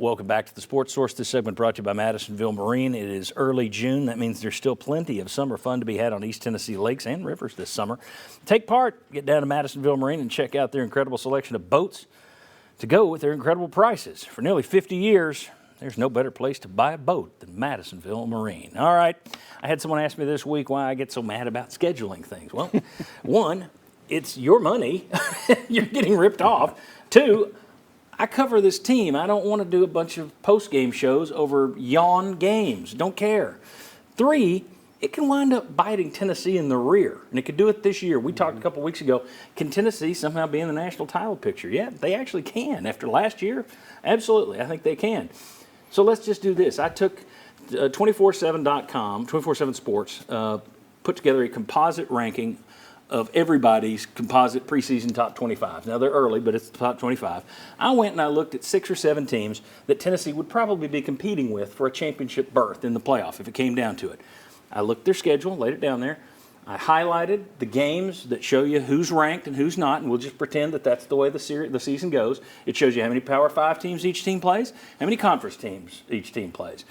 Welcome back to the Sports Source. This segment brought to you by Madisonville Marine. It is early June. That means there's still plenty of summer fun to be had on East Tennessee lakes and rivers this summer. Take part, get down to Madisonville Marine and check out their incredible selection of boats to go with their incredible prices. For nearly 50 years, there's no better place to buy a boat than Madisonville Marine. All right, I had someone ask me this week why I get so mad about scheduling things. Well, one, it's your money. You're getting ripped off. Two, I cover this team. I don't want to do a bunch of post-game shows over yawn games. Don't care. Three, it can wind up biting Tennessee in the rear, and it could do it this year. We talked a couple weeks ago, can Tennessee somehow be in the national title picture? Yeah, they actually can. After last year, absolutely, I think they can. So let's just do this. I took 247.com, 247 Sports, put together a composite ranking of everybody's composite preseason top 25. Now, they're early, but it's the top 25. I went and I looked at 6 or 7 teams that Tennessee would probably be competing with for a championship berth in the playoff if it came down to it. I looked at their schedule, laid it down there. I highlighted the games that show you who's ranked and who's not, and we'll just pretend that that's the way the season goes. It shows you how many Power 5 teams each team plays, how many conference teams each team plays.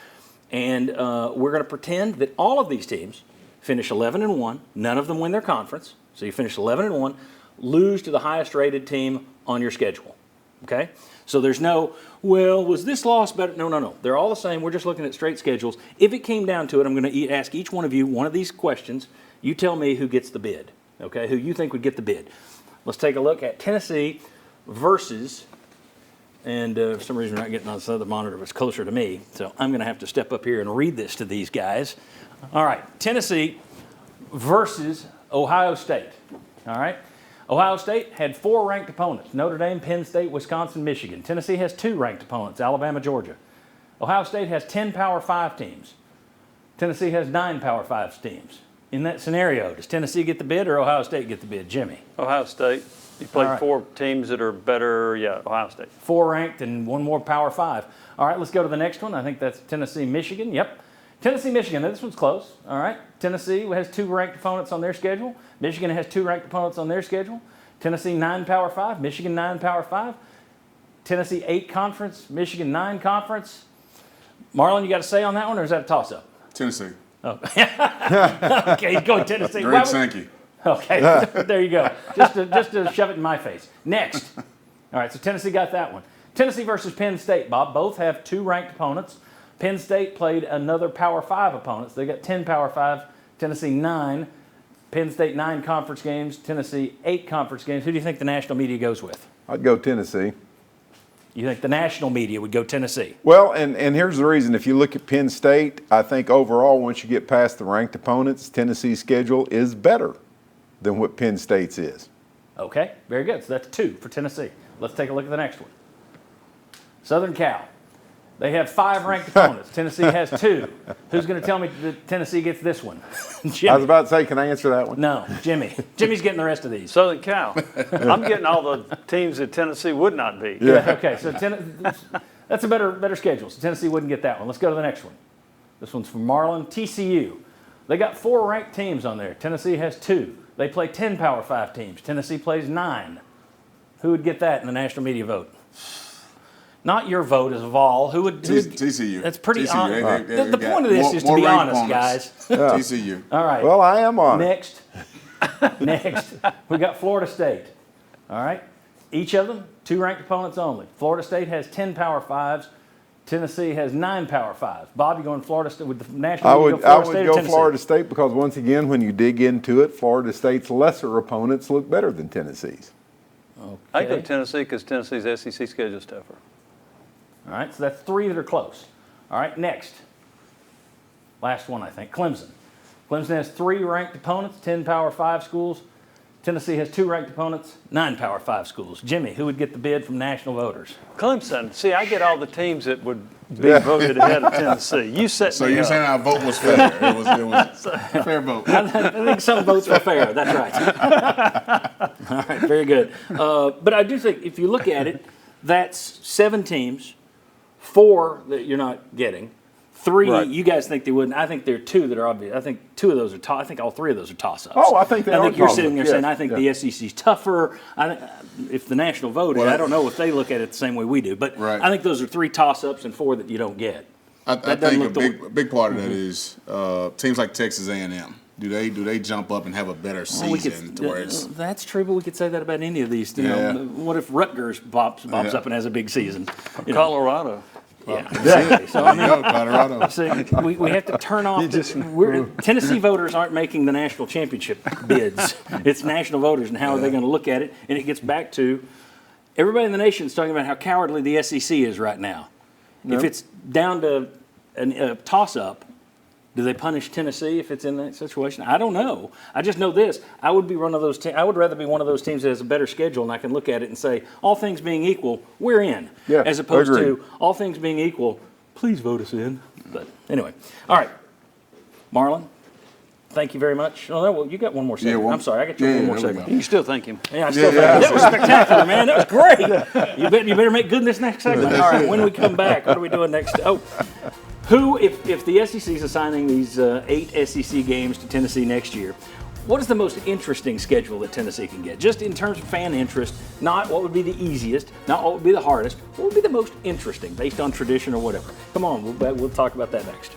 And we're going to pretend that all of these teams finish 11-1. None of them win their conference. So you finish 11-1, lose to the highest rated team on your schedule. Okay? So there's no, well, was this loss better? No. They're all the same. We're just looking at straight schedules. If it came down to it, I'm going to ask each one of you one of these questions. You tell me who gets the bid, okay? Who you think would get the bid. Let's take a look at Tennessee versus, and for some reason we're not getting on this other monitor, but it's closer to me, so I'm going to have to step up here and read this to these guys. All right, Tennessee versus Ohio State, all right? Ohio State had 4 ranked opponents, Notre Dame, Penn State, Wisconsin, Michigan. Tennessee has 2 ranked opponents, Alabama, Georgia. Ohio State has 10 Power 5 teams. Tennessee has 9 Power 5 teams. In that scenario, does Tennessee get the bid or Ohio State get the bid? Jimmy? Ohio State. You played 4 teams that are better, Ohio State. 4 ranked and 1 more Power 5. All right, let's go to the next one. I think that's Tennessee, Michigan. Yep. Tennessee, Michigan. This one's close. All right. Tennessee has 2 ranked opponents on their schedule. Michigan has 2 ranked opponents on their schedule. Tennessee 9 Power 5. Michigan 9 Power 5. Tennessee 8 conference. Michigan 9 conference. Marlon, you got a say on that one, or is that a toss-up? Tennessee. Oh. Okay, he's going Tennessee. Greg Sankey. Okay, there you go. Just to shove it in my face. Next. All right, so Tennessee got that one. Tennessee versus Penn State, Bob. Both have 2 ranked opponents. Penn State played another Power 5 opponents. They got 10 Power 5, Tennessee 9. Penn State 9 conference games, Tennessee 8 conference games. Who do you think the national media goes with? I'd go Tennessee. You think the national media would go Tennessee? Well, and here's the reason. If you look at Penn State, I think overall, once you get past the ranked opponents, Tennessee's schedule is better than what Penn State's is. Okay, very good. So that's 2 for Tennessee. Let's take a look at the next one. Southern Cal. They have 5 ranked opponents. Tennessee has 2. Who's going to tell me that Tennessee gets this one? Jimmy. I was about to say, can I answer that one? No, Jimmy. Jimmy's getting the rest of these. Southern Cal. I'm getting all the teams that Tennessee would not be. Yeah. Okay, so that's a better schedule. So Tennessee wouldn't get that one. Let's go to the next one. This one's from Marlon. TCU. They got 4 ranked teams on there. Tennessee has 2. They play 10 Power 5 teams. Tennessee plays 9. Who would get that in the national media vote? Not your vote as a Vol. Who would? TCU. That's pretty honest. Right. The point of this is to be honest, guys. TCU. All right. Well, I am honest. Next, we got Florida State. All right. Each of them, 2 ranked opponents only. Florida State has 10 Power 5s. Tennessee has 9 Power 5s. Bob, you going Florida State with the national media? I would go Florida State because once again, when you dig into it, Florida State's lesser opponents look better than Tennessee's. Okay. I go Tennessee because Tennessee's SEC schedule is tougher. All right, so that's 3 that are close. All right, next. Last one, I think. Clemson. Clemson has 3 ranked opponents, 10 Power 5 schools. Tennessee has 2 ranked opponents, 9 Power 5 schools. Jimmy, who would get the bid from national voters? Clemson. See, I get all the teams that would be voted ahead of Tennessee. You set So me you're up. saying our vote was fair. It was a fair vote. I think some votes were fair. That's right. All right, very good. But I do think if you look at it, that's 7 teams, 4 that you're not getting, 3, Right. you guys think they wouldn't. I think there are 2 that are obvious. I think 2 of those are I think all 3 of those are toss-ups. Oh, I think they I are think you're toss-ups, sitting there yes, saying, I think the yeah. SEC's tougher. If the national vote is, Well, I don't know if they look at it the same way we do. But Right. I think those are 3 toss-ups and 4 that you don't get. I That doesn't think look a big part of that is teams like Texas A&M. Do they jump up and have a better Well, season to where it's that's true, but we could say that about any of these. You Yeah. know, what if Rutgers pops Yeah. up and has a big season? You know, Colorado. yeah, exactly. So I mean, There you go, Colorado? so we have to turn off. Tennessee voters aren't making the national championship bids. It's national voters, and how are they going to look at it? And it gets back to everybody in the nation is talking about how cowardly the SEC is right now. If it's down to a toss-up, do they punish Tennessee if it's in that situation? I don't know. I just know this. I would be one of those. I would rather be one of those teams that has a better schedule, and I can look at it and say, all things being equal, we're in. Yeah, as opposed agreed. to all things being equal, please vote us in. But anyway, all right, Marlon. Thank you very much. Oh, no, well, you got one more segment. one- I'm sorry, I got you yeah, one more there we segment. go. You can still thank him. Yeah, I still Yeah, think that was spectacular, man. That was great. You better make good in this next segment. All right, when we come back, what are we doing next? Oh, if the SEC is assigning these 8 SEC games to Tennessee next year, what is the most interesting schedule that Tennessee can get? Just in terms of fan interest, not what would be the easiest, not what would be the hardest. What would be the most interesting based on tradition or whatever? Come on, we'll talk about that next.